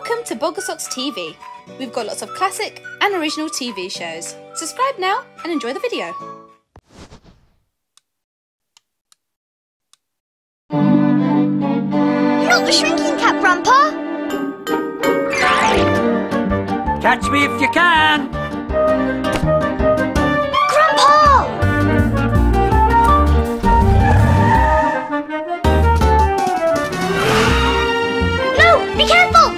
Welcome to Bogglesox TV. We've got lots of classic and original TV shows. Subscribe now and enjoy the video. Not the shrinking cap, Grandpa! Catch me if you can! Grandpa! No! Be careful!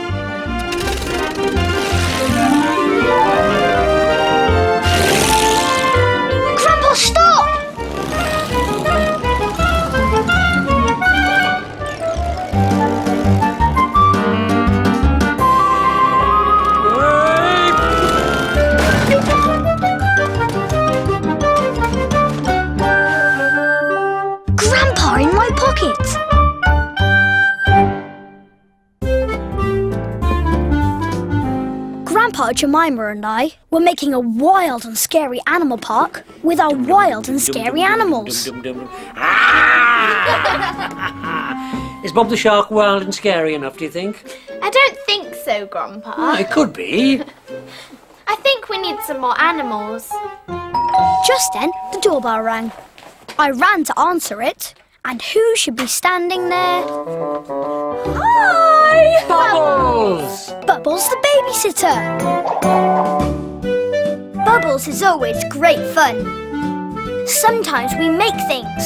Grandpa, stop! Grandpa in my pocket! Grandpa, Jemima and I were making a wild and scary animal park with our wild and scary animals. Is Bob the Shark wild and scary enough, do you think? I don't think so, Grandpa. Oh, it could be. I think we need some more animals. Just then, the doorbell rang. I ran to answer it, and who should be standing there? Hi! Bubbles! Bubbles the babysitter. Bubbles is always great fun. Sometimes we make things.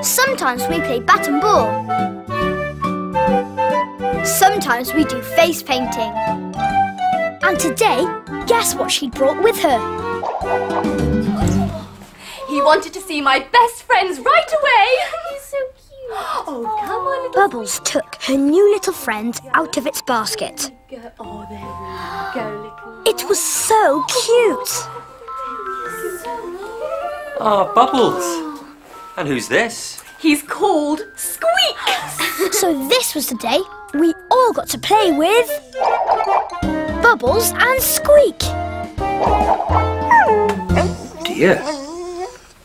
Sometimes we play bat and ball. Sometimes we do face painting. And today, guess what she brought with her? He wanted to see my best friends right away. He's so cute. Oh, come on, little Bubbles took her new little friend out of its basket. girl. Oh, there we go, little. It was so cute. Ah, Bubbles. And who's this? He's called Squeak. So this was the day we all got to play with Bubbles and Squeak. Dear.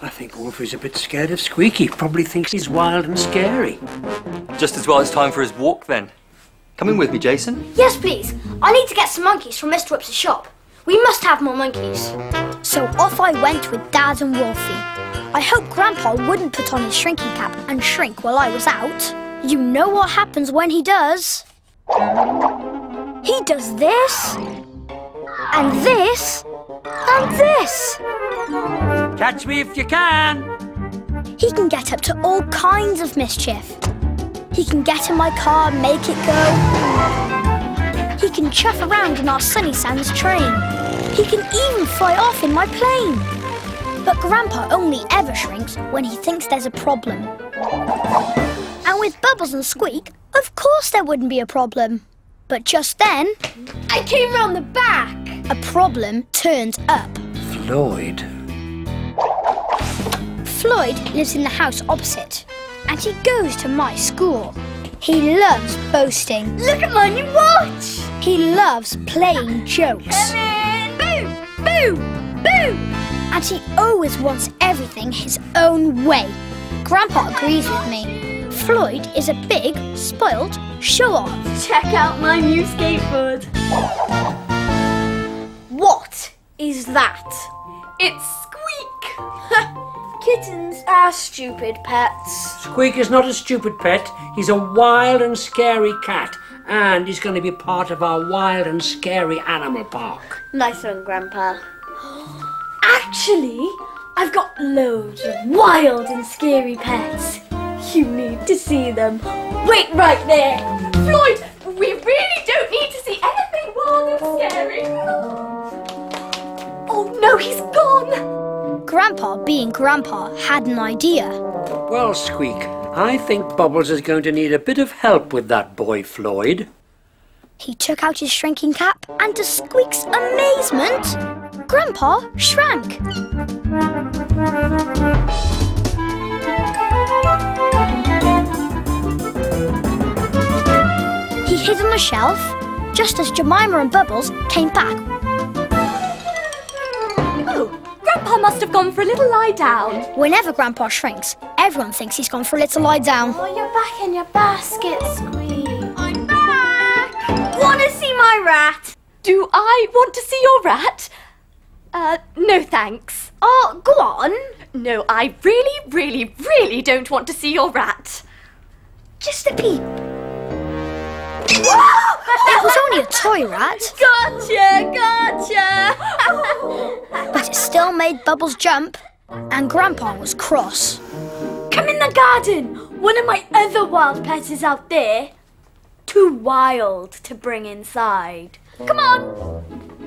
I think Wolfie's a bit scared of Squeaky. Probably thinks he's wild and scary. Just as well it's time for his walk then. Coming with me, Jason? Yes, please. I need to get some monkeys from Mr. Whip's shop. We must have more monkeys. So off I went with Dad and Wolfie. I hoped Grandpa wouldn't put on his shrinking cap and shrink while I was out. You know what happens when he does. He does this, and this, and this. Catch me if you can! He can get up to all kinds of mischief. He can get in my car and make it go. He can chuff around in our Sunnysands train. He can even fly off in my plane. But Grandpa only ever shrinks when he thinks there's a problem. And with Bubbles and Squeak, of course there wouldn't be a problem. But just then, I came round the back. a problem turned up. Floyd. Floyd lives in the house opposite, and he goes to my school. He loves boasting. Look at my new watch. He loves playing jokes. Boo! Boo! Boo! And he always wants everything his own way. Grandpa agrees with me. Floyd is a big, spoilt show-off. Check out my new skateboard. What is that? It's Squeak. Kittens are stupid pets. Squeak is not a stupid pet. He's a wild and scary cat. And he's going to be part of our wild and scary animal park. Nice one, Grandpa. Actually, I've got loads of wild and scary pets. You need to see them. Wait right there. Floyd, we really don't need to see anything wild and scary. Oh no, he's gone. Grandpa, being Grandpa, had an idea. Well, Squeak, I think Bubbles is going to need a bit of help with that boy, Floyd. He took out his shrinking cap, and to Squeak's amazement, Grandpa shrank. He hid on a shelf, just as Jemima and Bubbles came back. Oh, Grandpa must have gone for a little lie down. Whenever Grandpa shrinks, everyone thinks he's gone for a little lie down. Oh, you're back in your basket, Squeak. I'm back. my rat. Do I want to see your rat? No thanks. Oh, go on. No, I really don't want to see your rat. Just a peep. It was only a toy rat. Gotcha! But it still made Bubbles jump, and Grandpa was cross. Come in the garden. One of my other wild pets is out there. Too wild to bring inside. Come on.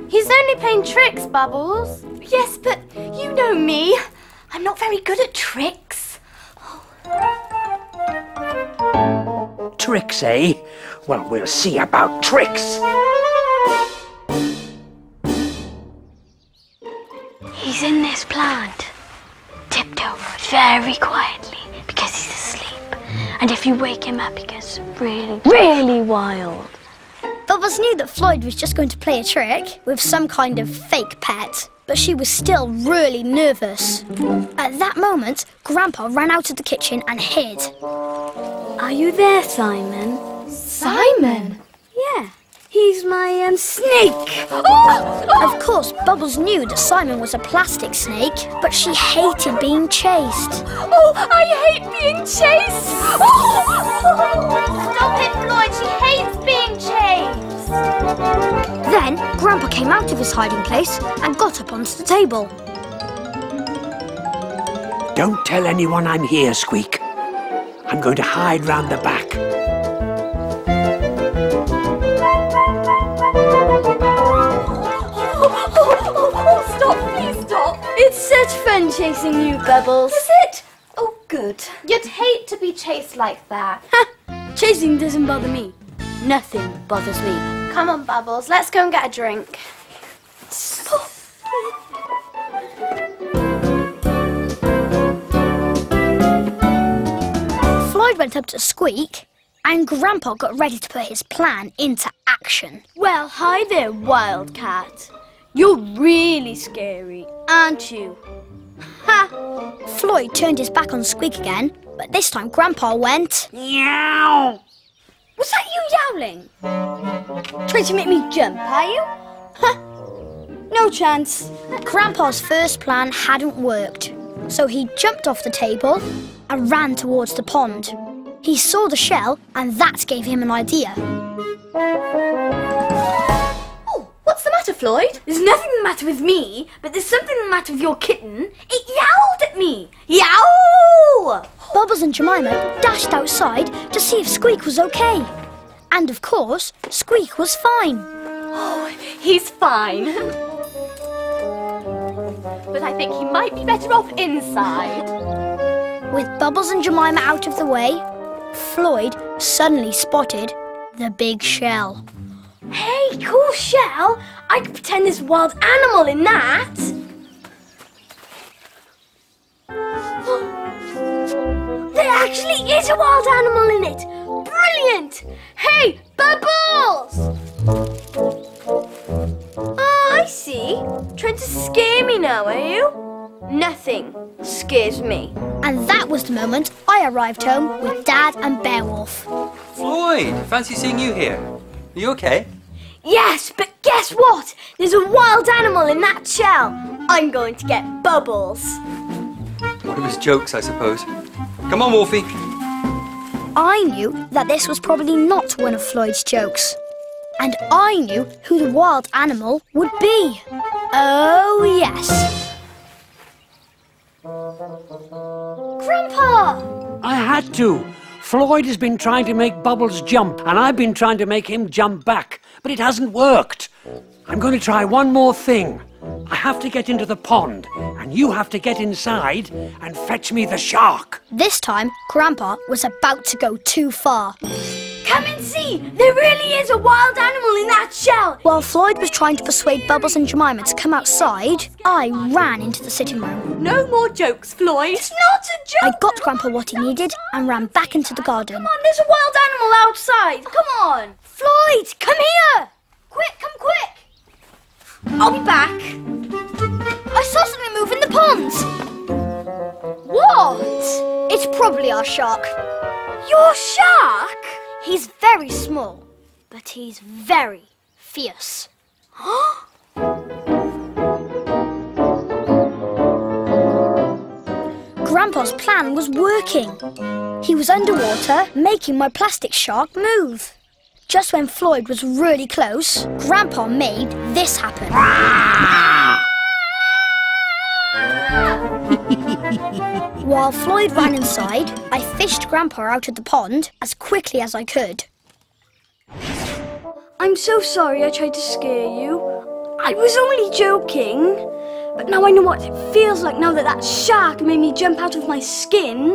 He's only playing tricks, Bubbles. Yes, but you know me. I'm not very good at tricks. Tricks, eh? Well, we'll see about tricks. He's in this plant. Tiptoe very quietly because he's asleep. And if you wake him up, he gets really wild. Bubbles knew that Floyd was just going to play a trick with some kind of fake pet, but she was still really nervous. At that moment, Grandpa ran out of the kitchen and hid. Are you there, Simon? Simon? Yeah. He's my snake. Of course, Bubbles knew that Simon was a plastic snake, but she hated being chased. Oh, I hate being chased. Stop it, Floyd. She hates being chased. Then, Grandpa came out of his hiding place and got up onto the table. Don't tell anyone I'm here, Squeak. I'm going to hide round the back. Stop, please stop. It's such fun chasing you, Bubbles. Is it? Oh, good. You'd hate to be chased like that. Chasing doesn't bother me. Nothing bothers me. Come on, Bubbles. Let's go and get a drink. Floyd went up to Squeak, and Grandpa got ready to put his plan into action. Well, hi there, Wildcat. You're really scary, aren't you? Ha! Floyd turned his back on Squeak again, but this time Grandpa went... Meow! Was that you yowling? Trying to make me jump, are you? Ha! No chance. Grandpa's first plan hadn't worked, so he jumped off the table and ran towards the pond. He saw the shell, and that gave him an idea. Oh, what's the matter, Floyd? There's nothing the matter with me, but there's something the matter with your kitten. It yowled at me. Yow! Bubbles and Jemima dashed outside to see if Squeak was okay. And of course, Squeak was fine. Oh, he's fine. But I think he might be better off inside. With Bubbles and Jemima out of the way, Floyd suddenly spotted the big shell. Hey, cool shell. I could pretend there's a wild animal in that. There actually is a wild animal in it. Brilliant. Hey, Bubbles! Oh, I see. Trying to scare me now, are you? Nothing scares me. And that was the moment I arrived home with Dad and Beowulf. Floyd, fancy seeing you here. Are you okay? Yes, but guess what? There's a wild animal in that shell. I'm going to get Bubbles. One of his jokes, I suppose. Come on, Wolfie. I knew that this was probably not one of Floyd's jokes. And I knew who the wild animal would be. Oh, yes. Grandpa! I had to. Floyd has been trying to make Bubbles jump, and I've been trying to make him jump back, but it hasn't worked. I'm going to try one more thing. I have to get into the pond, and you have to get inside and fetch me the shark. This time, Grandpa was about to go too far. Come and see! There really is a wild animal in that shell! While Floyd was trying to persuade Bubbles and Jemima to come outside, I ran into the sitting room. No more jokes, Floyd. It's not a joke! I got Grandpa what he needed and ran back into the garden. Come on, there's a wild animal outside! Come on! Floyd, come here! Quick, come quick! I'll be back. I saw something move in the pond! What? It's probably our shark. Your shark? He's very small, but he's very, fierce. Grandpa's plan was working. He was underwater, making my plastic shark move. Just when Floyd was really close, Grandpa made this happen. While Floyd ran inside, I fished Grandpa out of the pond as quickly as I could. I'm so sorry I tried to scare you. I was only joking. But now I know what it feels like now that that shark made me jump out of my skin.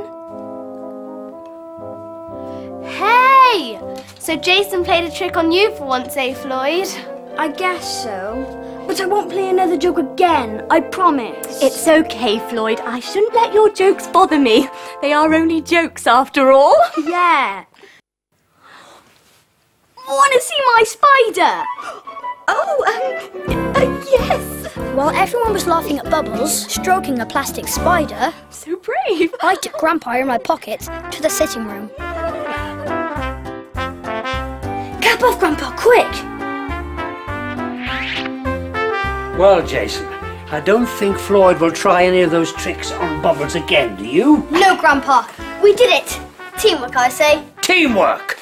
Hey! So Jason played a trick on you for once, eh, Floyd? I guess so. But I won't play another joke again, I promise. It's okay, Floyd. I shouldn't let your jokes bother me. They are only jokes after all. Yeah. Want to see my spider? Yes. While everyone was laughing at Bubbles stroking a plastic spider, So brave. I took Grandpa in my pocket to the sitting room. Cap off, Grandpa, quick! Well, Jason, I don't think Floyd will try any of those tricks on Bubbles again, do you? No, Grandpa. We did it. Teamwork, I say. Teamwork!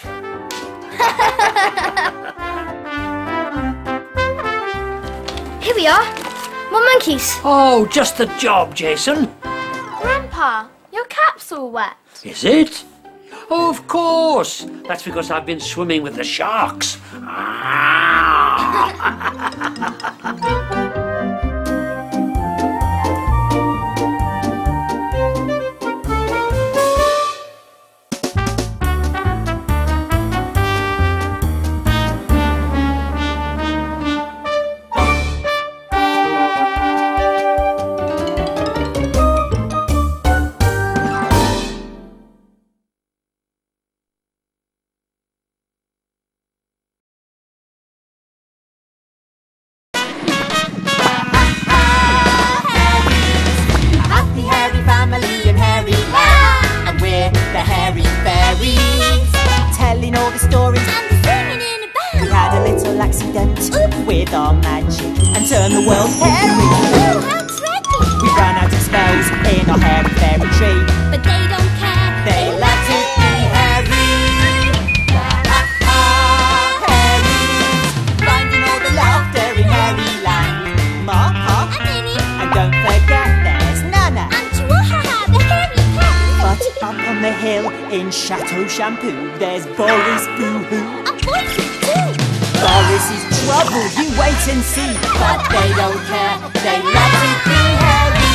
Here we are. More monkeys. Oh, just the job, Jason. Grandpa, your cap's all wet. Is it? Oh, of course. That's because I've been swimming with the sharks. With our magic and turn the world hairy. Oh, how dreadful! We ran out of spells in our hairy fairy tree, But they don't care. they let it be hairy. Ha ha Hairies, finding all the laughter in Hairyland. Ma, Pa, And Minnie. and don't forget there's Nana. And Chihua Ha Ha, the hairy cat. But up on the hill in Chateau Shampoo, there's Boris Boo-hoo. And voices too. Boris is trouble, you wait and see. But they don't care, they let it be hairy.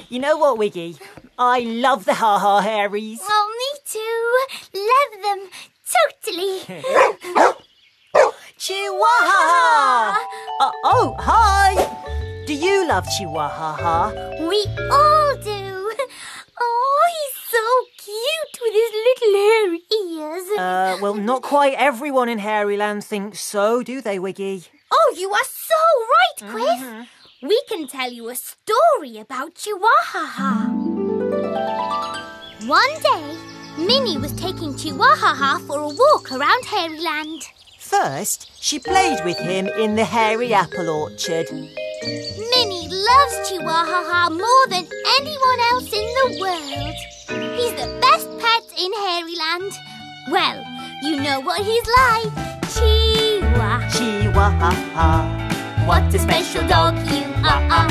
You know what, Wiggy? I love the Ha Ha Hairies. Oh, me too. Love them. Totally. Chihua Ha Ha! Oh, hi! Do you love Chihua Ha Ha? We all do. Oh, he's so cute with his little hairy ears. Well, not quite everyone in Hairyland thinks so, do they, Wiggy? Oh, you are so right, Quiff. We can tell you a story about Chihua Ha Ha. One day, Minnie was taking Chihua Ha Ha for a walk around Hairyland. First, she played with him in the hairy apple orchard. Minnie loves Chihua Ha Ha more than anyone else in the world. He's the best pet in Hairyland. Well, you know what he's like. Chihua Ha Ha. What a special dog you are.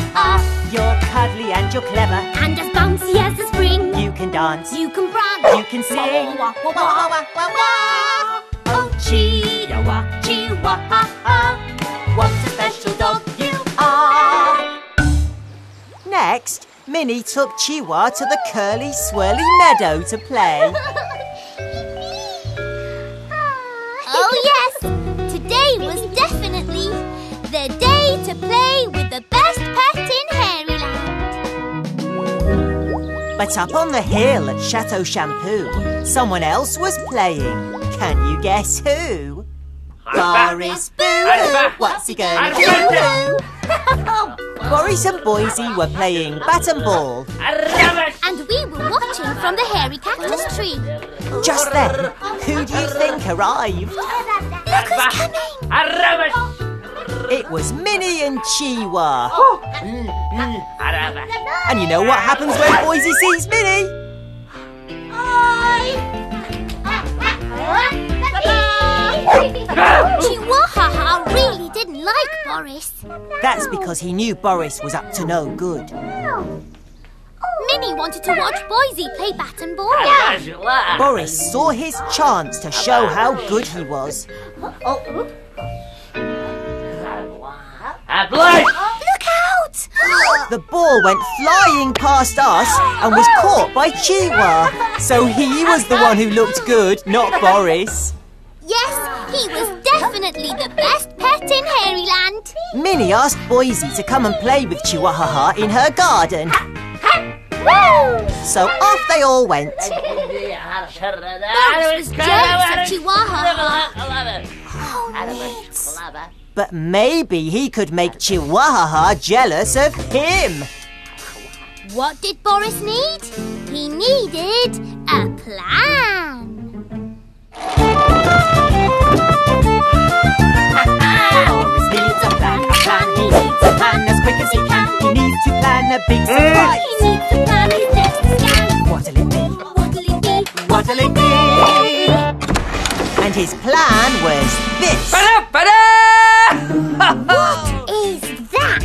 You're cuddly and you're clever. And as bouncy as the spring. You can dance. You can prance. You can sing. Wah, wah, wah, wah, wah, wah. Oh, Chihua, Chihua Ha Ha. What a special dog you are. Next, Minnie took Chihua to the curly, swirly meadow to play. Oh yes, today was definitely the day to play with the best pet in Hairyland. But up on the hill at Chateau Shampoo, someone else was playing. Can you guess who? Boris Boo-hoo. What's he gonna do? Boris and Boise were playing bat and ball. And we were watching from the hairy cactus tree. Just then, who do you think arrived? Look who's coming! It was Minnie and Chihua. And you know what happens when Boise sees Minnie? Chihua Ha Ha really didn't like Boris. That's because he knew Boris was up to no good. Minnie wanted to watch Boise play bat and ball. Boris saw his chance to show how good he was. Look out! The ball went flying past us and was caught by Chihua. So he was the one who looked good, not Boris. Yes, he was definitely the best pet in Hairyland. Minnie asked Boise to come and play with Chihua Ha Ha in her garden. So off they all went. Boris was jealous of Chihua Ha Ha. But maybe he could make Chihua Ha Ha jealous of him. What did Boris need? He needed a plan. Boris needs a plan. He needs a plan as quick as he can. He needs to plan a big surprise. He needs to plan his next scan. What'll it be? What'll it be? What'll it be? And his plan was this. What is that?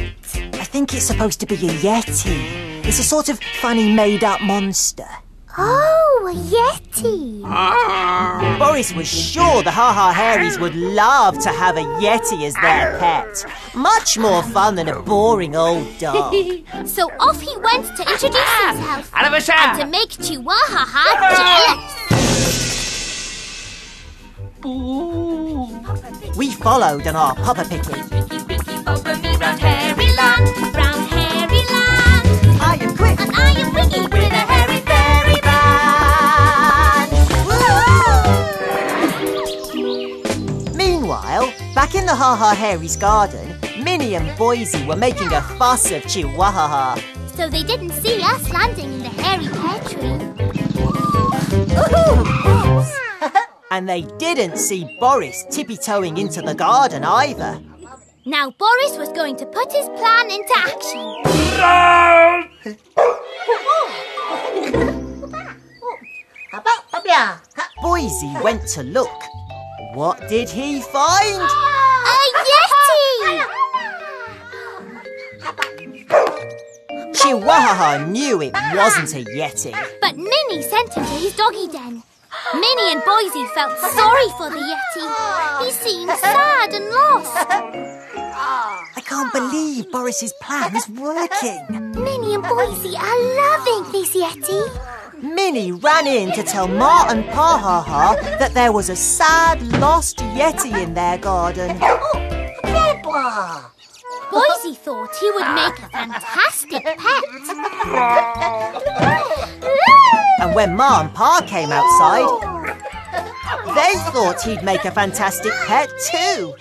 I think it's supposed to be a yeti. It's a sort of funny made-up monster. Oh, a yeti. Boris was sure the Ha Ha Hairies would love to have a yeti as their pet. Much more fun than a boring old dog. So off he went to introduce himself and to make Chihua Ha Ha jealous. We followed on our pupper picking. Over me round Hairyland, round Hairyland. I am quick And I am wiggy with a hairy fairy band. Meanwhile, back in the Ha Ha Hairies garden, Minnie and Boise were making a fuss of Chihua Ha Ha. So they didn't see us landing in the hairy pear tree. And they didn't see Boris tippy-toeing into the garden either. Now Boris was going to put his plan into action. Boise went to look. What did he find? A yeti! Chihua Ha Ha knew it wasn't a yeti. But Minnie sent him to his doggy den. Minnie and Boise felt sorry for the yeti. He seemed sad and lost. I can't believe Boris's plan's working. Minnie and Boise are loving this yeti. Minnie ran in to tell Ma and Pa Ha Ha that there was a sad, lost yeti in their garden. Boise thought he would make a fantastic pet. And when Ma and Pa came outside, they thought he'd make a fantastic pet too.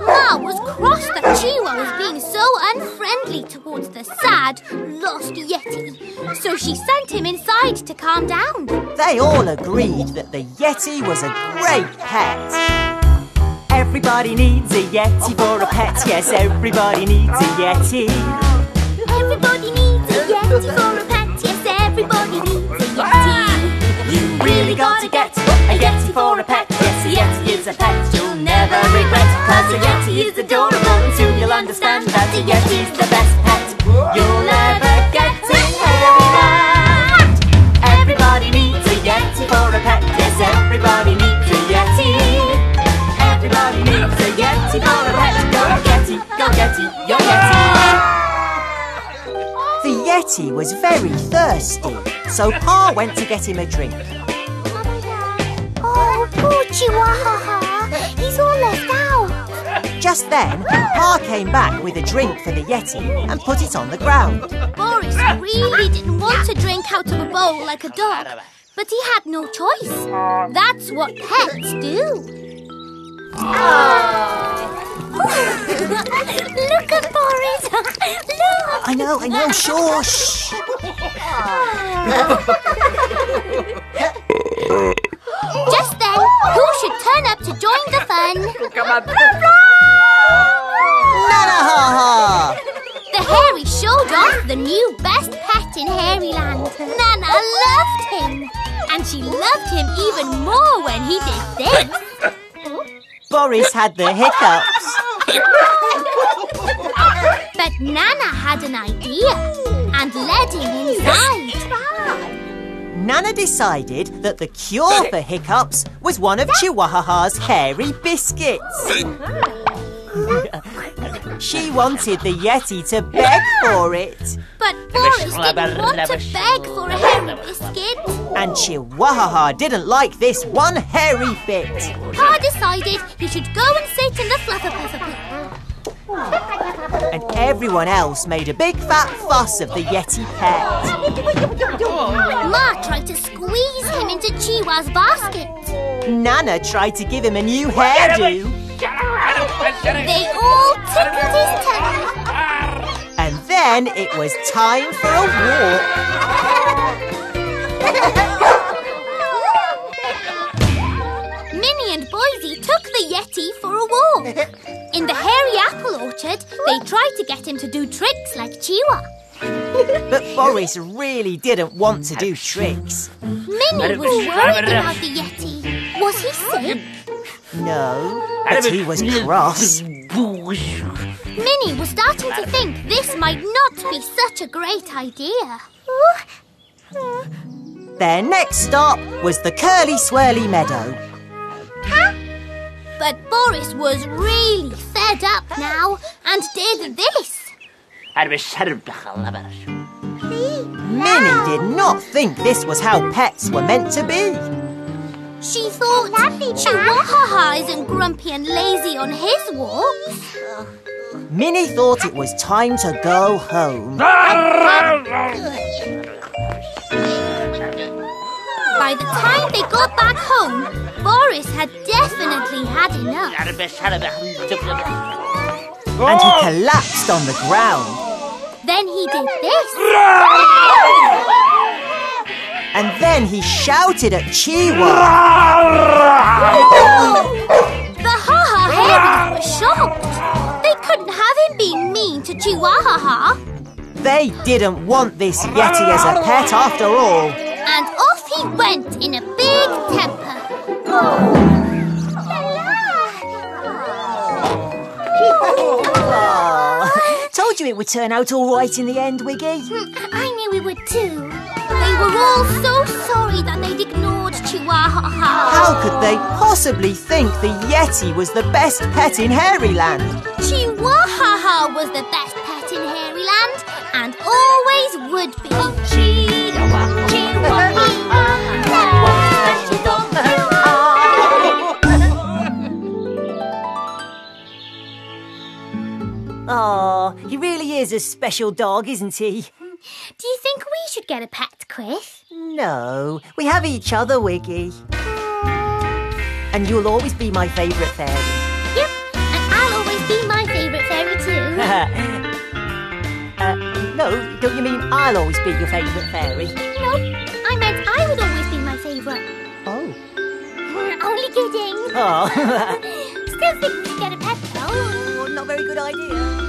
Ma was cross that Chihua was being so unfriendly towards the sad, lost yeti. So she sent him inside to calm down. They all agreed that the yeti was a great pet. Everybody needs a yeti for a pet. Yes, everybody needs a yeti. Everybody needs a yeti for a pet. Yes, everybody needs a yeti. You really got to get a yeti for a pet. Yes, a yeti is a pet you'll never regret. Cause a yeti is adorable and soon you'll understand that a yeti is the best pet you'll ever get in Hairyland. Everybody needs a yeti for a pet. Yes, everybody needs a yeti. Everybody needs a yeti for a pet. Go yeti, your yeti. The yeti was very thirsty, so Pa went to get him a drink. Oh, poor Chihua Ha Ha. He's all left out. Just then, Pa came back with a drink for the yeti and put it on the ground. Boris really didn't want to drink out of a bowl like a dog, but he had no choice. That's what pets do. Look at Boris. Look. I know, sure. Shh. Just then, who should turn up to join the fun? Come on. Nana Ha Ha! The hairy showed off the new best pet in Hairyland. Nana loved him. And she loved him even more when he did this. Boris had the hiccups. But Nana had an idea and led him inside. Nana decided that the cure for hiccups was one of Chihua Ha Ha's hairy biscuits. She wanted the yeti to beg for it. But Boris didn't want to beg for a hairy biscuit. And Chihua Ha Ha didn't like this one hairy bit. Pa decided he should go and sit in the fluffer puffer. And everyone else made a big fat fuss of the yeti pet. Ma tried to squeeze him into Chihua's basket. Nana tried to give him a new hairdo. They all tickled his tummy. And then it was time for a walk. Minnie and Boise took the yeti for a walk. In the hairy apple orchard, they tried to get him to do tricks like Chihua. But Boris really didn't want to do tricks. Minnie was worried about the yeti. Was he sick? No, but he was cross. Minnie was starting to think this might not be such a great idea. Their next stop was the curly swirly meadow. But Boris was really fed up now and did this. Minnie did not think this was how pets were meant to be. She thought Chihua Ha Ha isn't grumpy and lazy on his walks. Minnie thought it was time to go home. By the time they got back home, Boris had definitely had enough. And he collapsed on the ground. Then he did this. And then he shouted at Chihua. The Ha Ha Hairies were shocked. They couldn't have him being mean to Chihua Ha Ha. They didn't want this yeti as a pet after all. And off he went in a big temper. Told you it would turn out all right in the end, Wiggy. I knew we would too. They were all so sorry that they'd ignored Chihua Ha Ha. How could they possibly think the yeti was the best pet in Hairyland? Chihua Ha Ha was the best pet in Hairyland and always would be. Chihua Ha Ha. Oh, he really is a special dog, isn't he? Do you think we should get a pet, Chris? No, we have each other, Wiggy. And you'll always be my favourite fairy. Yep, and I'll always be my favourite fairy too. No, don't you mean I'll always be your favourite fairy? No, I meant I would always be my favourite. Oh. Only kidding. Oh. Still think we should get a pet though. Not a very good idea.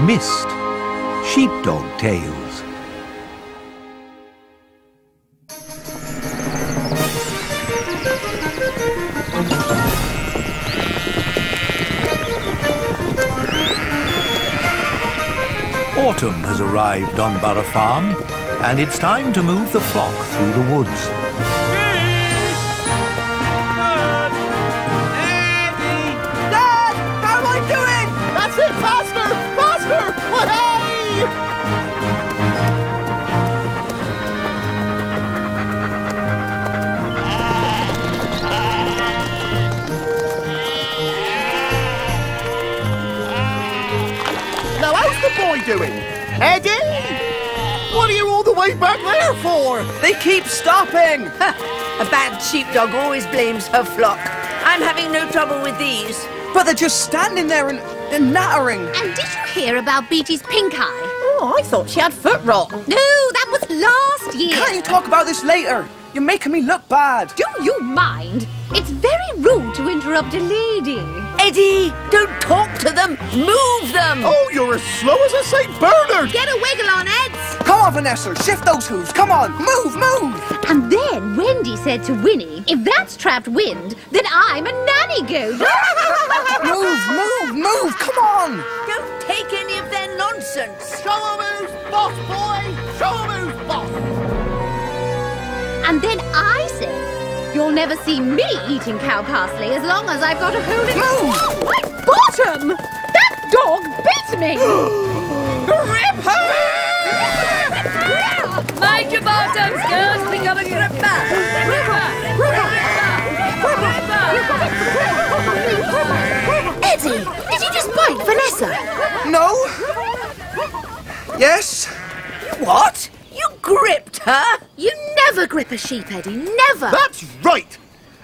Missed Sheepdog Tales. Autumn has arrived on Borough Farm, and it's time to move the flock through the woods. Dad! How am I doing? That's it! Faster! Faster! Hey! Now how's the boy doing? Eddie? What are you all the way back there for? They keep stopping. A bad sheepdog always blames her flock. I'm having no trouble with these. But they're just standing there and nattering. And did you hear about Beatty's pink eye? Oh, I thought she had foot rot. No, that was last year. Can't you talk about this later? You're making me look bad. Do you mind? It's very rude to interrupt a lady. Eddie, don't talk to them. Move them. Oh, you're as slow as a St. Bernard. Get a wiggle on, Eds. Come on, Vanessa, shift those hooves. Come on, move, move. And then Wendy said to Winnie, if that's trapped wind, then I'm a nanny goat. Move, come on. Don't take any of their nonsense. Show 'em who's boss, boy. Show 'em who's boss. And then I said, you'll never see me eating cow parsley as long as I've got a hole in my bottom. That dog bit me. Grip her! Mind your bottoms, girls. We got a gripper. Eddie, did you just bite Vanessa? No. Yes. What? You gripped her? You never grip a sheep, Eddie. Never. That's right.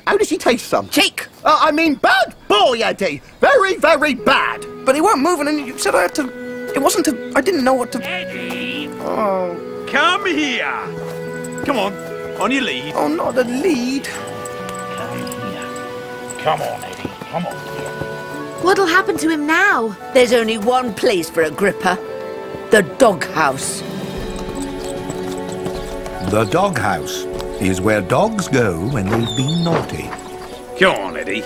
How does she taste some? Cheek. I mean, bad boy, Eddie. Very, very bad. But he weren't moving, and you said I had to. It wasn't to. I didn't know what to. Eddie! Oh. Come here! Come on your lead. Oh, not the lead. Come on, Eddie. Come on. What'll happen to him now? There's only one place for a gripper. The doghouse. The doghouse is where dogs go when they've been naughty. Come on, Eddie.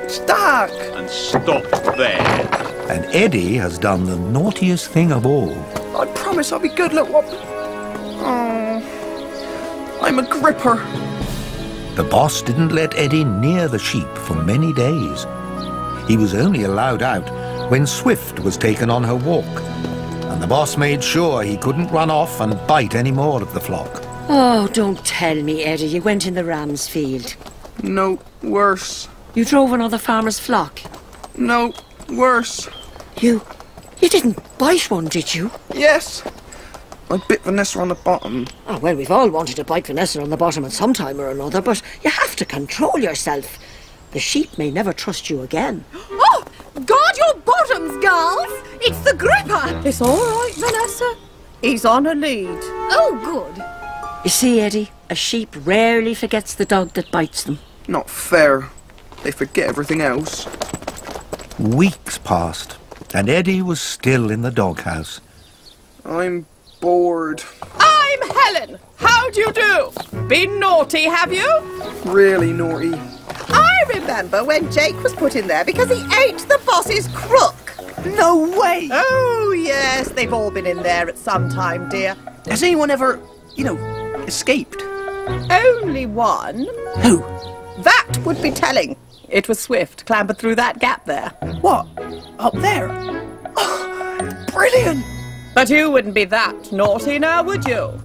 Stuck. And stop there. And Eddie has done the naughtiest thing of all. I promise I'll be good. Look what. Oh, I'm a gripper. The boss didn't let Eddie near the sheep for many days. He was only allowed out when Swift was taken on her walk. And the boss made sure he couldn't run off and bite any more of the flock. Oh, don't tell me, Eddie, you went in the ram's field. No, worse. You drove another farmer's flock? No, worse. You didn't bite one, did you? Yes. I bit Vanessa on the bottom. Oh, well, we've all wanted to bite Vanessa on the bottom at some time or another, but you have to control yourself. The sheep may never trust you again. Oh, guard your bottoms, girls. It's the gripper. It's all right, Vanessa. He's on a lead. Oh, good. You see, Eddie, a sheep rarely forgets the dog that bites them. Not fair. They forget everything else. Weeks passed, and Eddie was still in the doghouse. I'm bored. I'm Helen. How do you do? Been naughty, have you? Really naughty. I remember when Jake was put in there because he ate the boss's crook. No way! Oh, yes, they've all been in there at some time, dear. Has anyone ever, escaped? Only one. Who? That would be telling. It was Swift, clambered through that gap there. What? Up there? Oh, brilliant! But you wouldn't be that naughty now, would you?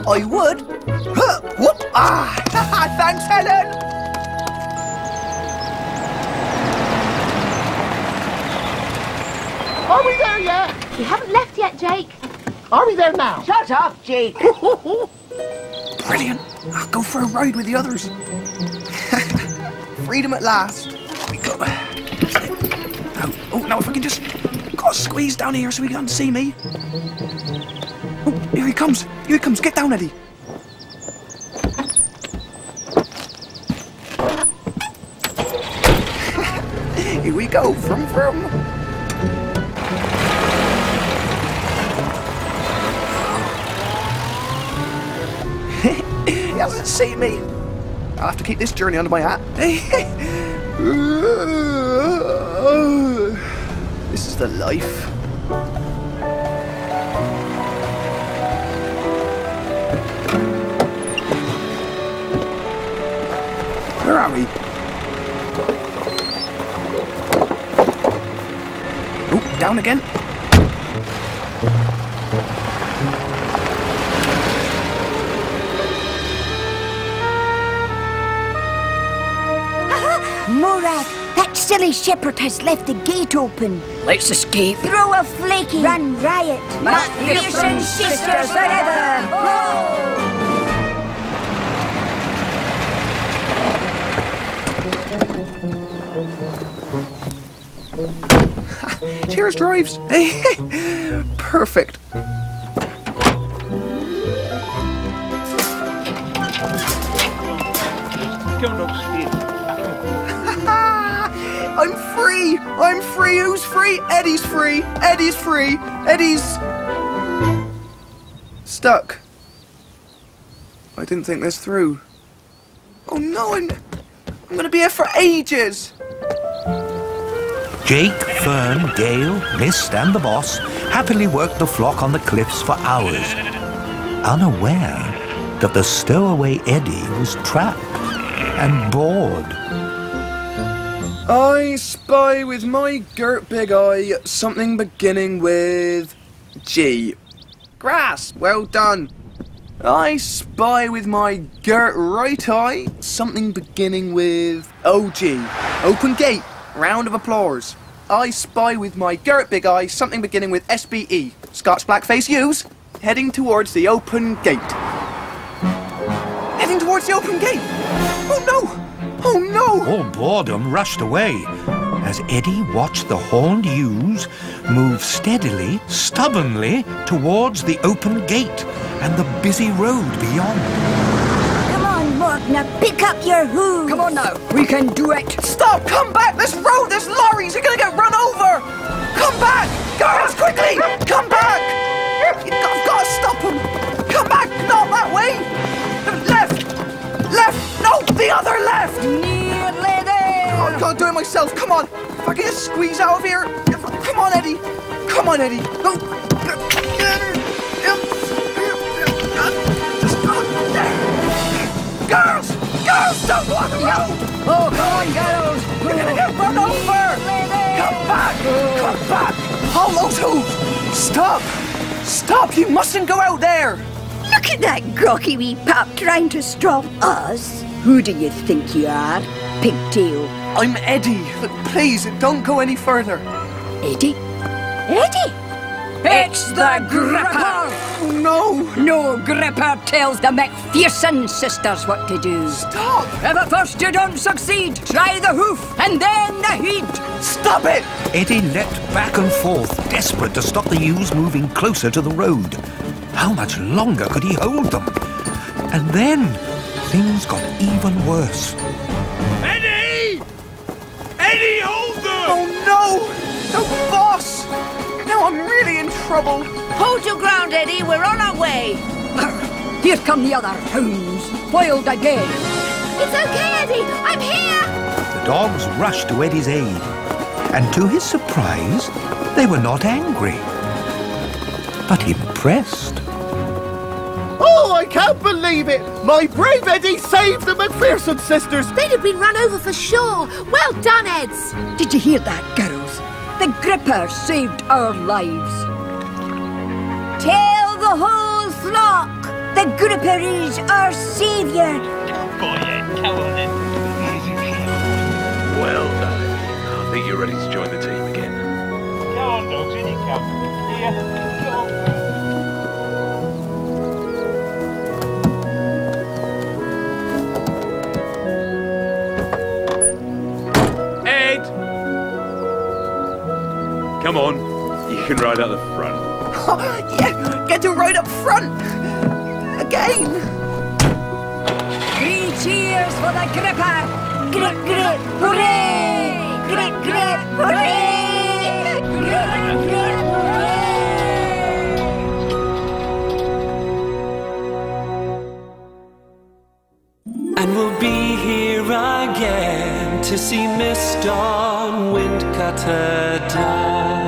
I would. Huh, whoop! Ah! Thanks, Helen! Are we there yet? We haven't left yet, Jake. Are we there now? Shut up, Jake. Brilliant. I'll go for a ride with the others. Freedom at last. Here we go. Oh, now if I can just... Gotta squeeze down here so he can't see me. Oh, here he comes. Here he comes. Get down, Eddie. Here we go. Vroom. He hasn't seen me. I'll have to keep this journey under my hat. This is the life. Where are we? Oh, down again. Morak, that silly shepherd has left the gate open. Let's escape. Throw a flaky. Run riot. Macpherson sisters forever. Cheers, drives. Perfect. I'm free! I'm free! Who's free? Eddie's free! Eddie's free! Eddie's... stuck. I didn't think this through. Oh no, I'm gonna be here for ages! Jake, Fern, Gale, Mist and the boss happily worked the flock on the cliffs for hours, unaware that the stowaway Eddie was trapped and bored. I spy with my girt big eye something beginning with G. Grass, well done. I spy with my girt right eye something beginning with OG. Open gate, round of applause. I spy with my girt big eye something beginning with SBE. Scotch blackface use, heading towards the open gate. Heading towards the open gate? Oh no! Oh no! All boredom rushed away as Eddie watched the horned ewes move steadily, stubbornly towards the open gate and the busy road beyond. Come on, Morgna, pick up your hooves. Come on now, we can do it. Stop! Come back! This road, there's lorries! You're gonna get run over! Come back! Girls, quickly! Come back! I've got to stop them! Come back! Not that way! Left! Left! No, the other left! Nearly there! Oh, I can't do it myself. Come on! If I can just squeeze out of here! Come on, Eddie! Come on, Eddie! Girls! Girls, don't block the road! Oh, come on, girls! You're gonna get run over! Come back! Come back! Hold those hooves! Stop! Stop! You mustn't go out there! Look at that groggy wee pup trying to stop us. Who do you think you are, pigtail? I'm Eddie. Look, please, don't go any further. Eddie? Eddie? It's the Gripper! Oh, no! No Gripper tells the McPherson sisters what to do. Stop! If at first you don't succeed, try the hoof and then the heat. Stop it! Eddie leapt back and forth, desperate to stop the ewes moving closer to the road. How much longer could he hold them? And then things got even worse. Eddie! Eddie, hold them! Oh no! No, boss! Now I'm really in trouble. Hold your ground, Eddie. We're on our way. Here come the other hounds, foiled again. It's okay, Eddie. I'm here. The dogs rushed to Eddie's aid, and to his surprise, they were not angry, but impressed. Oh, I can't believe it! My brave Eddie saved the McPherson sisters! They'd have been run over for sure. Well done, Eds. Did you hear that, girls? The Gripper saved our lives. Tell the whole flock the Gripper is our saviour. Well done. I think you're ready to join the team again. Come on, dogs, in you come. Here, come on. Come on, you can ride out the front. Yeah, get to ride up front! Again! 3 cheers for the Gripper! Grip, grip, hooray! Grip, grip, hooray! Grip, grip, hooray! And we'll be here again to see Mist on Windcutter die.